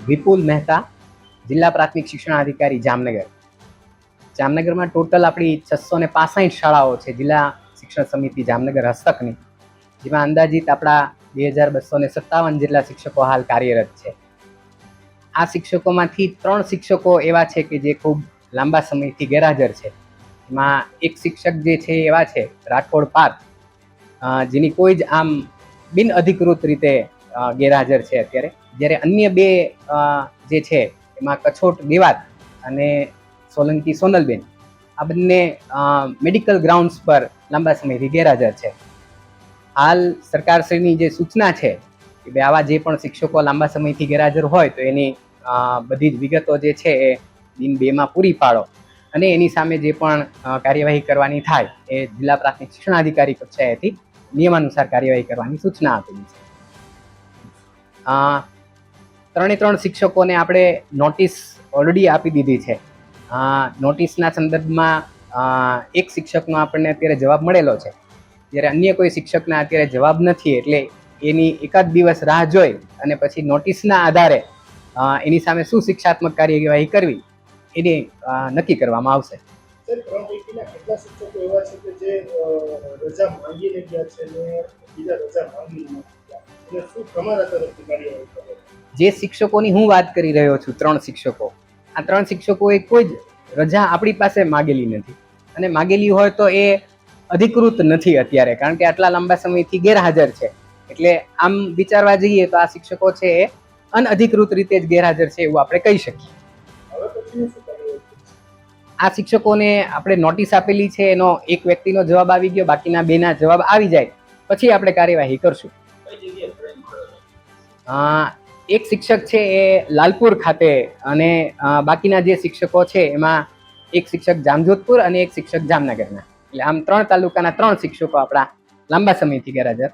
વિપુલ મહેતા, જિલ્લા પ્રાથમિક શિક્ષણાધિકારી જામનગર. જામનગરમાં ટોટલ આપણી 665 શાળાઓ છે જિલ્લા શિક્ષણ સમિતિ જામનગર હસ્તકની, જેમાં અંદાજિત આપણા 2257 જેટલા શિક્ષકો હાલ કાર્યરત છે. આ શિક્ષકોમાંથી 3 શિક્ષકો એવા છે કે જે ખૂબ લાંબા સમયથી ગેરહાજર છે. એમાં એક શિક્ષક જે છે એવા છે રાઠોડ પાર્થ, જેની કોઈ જ આમ બિન અધિકૃત રીતે ગેરહાજર છે અત્યારે. જ્યારે અન્ય 2 જે છે એમાં કછોટ દેવાત અને સોલંકી સોનલબેન, આ બંને મેડિકલ ગ્રાઉન્ડ્સ પર લાંબા સમયથી ગેરહાજર છે. હાલ સરકારશ્રીની જે સૂચના છે કે ભાઈ આવા જે પણ શિક્ષકો લાંબા સમયથી ગેરહાજર હોય તો એની બધી જ વિગતો જે છે એ દિન 2માં પૂરી પાડો અને એની સામે જે પણ કાર્યવાહી કરવાની થાય એ જિલ્લા પ્રાથમિક શિક્ષણાધિકારી કક્ષાએથી નિયમાનુસાર કાર્યવાહી કરવાની સૂચના આપેલી છે. 3 શિક્ષકોને આપણે નોટિસ ઓલરેડી આપી દીધી છે. નોટિસના સંદર્ભમાં એક શિક્ષકનો આપણને અત્યારે જવાબ મળેલો છે, જ્યારે અન્ય કોઈ શિક્ષકના અત્યારે જવાબ નથી. એટલે એની એકાદ દિવસ રાહ જોઈ અને પછી નોટિસના આધારે એની સામે શું શિક્ષાત્મક કાર્યવાહી કરવી એની નક્કી કરવામાં આવશે. જે શિક્ષકોની હું વાત કરી રહ્યો છું, 3 શિક્ષકો, આ 3 શિક્ષકોએ કોઈ જ રજા આપણી પાસે માગેલી નથી અને માગેલી હોય તો એ અધિકૃત નથી અત્યારે, કારણ કે આટલા લાંબા સમયથી ગેરહાજર છે. એટલે આમ વિચારવા જઈએ તો આ શિક્ષકો છે એ અનઅધિકૃત રીતે જ ગેરહાજર છે એવું આપણે કહી શકીએ. આ શિક્ષકોને આપણે નોટિસ આપેલી છે, એનો એક વ્યક્તિનો જવાબ આવી ગયો, બાકીના 2ના જવાબ આવી જાય પછી આપણે કાર્યવાહી કરશું. એક શિક્ષક છે એ લાલપુર ખાતે અને બાકીના જે શિક્ષકો છે એમાં એક શિક્ષક જામજોધપુર અને એક શિક્ષક જામનગરના. એટલે આમ 3 તાલુકાના 3 શિક્ષકો આપણા લાંબા સમયથી ગેરહાજર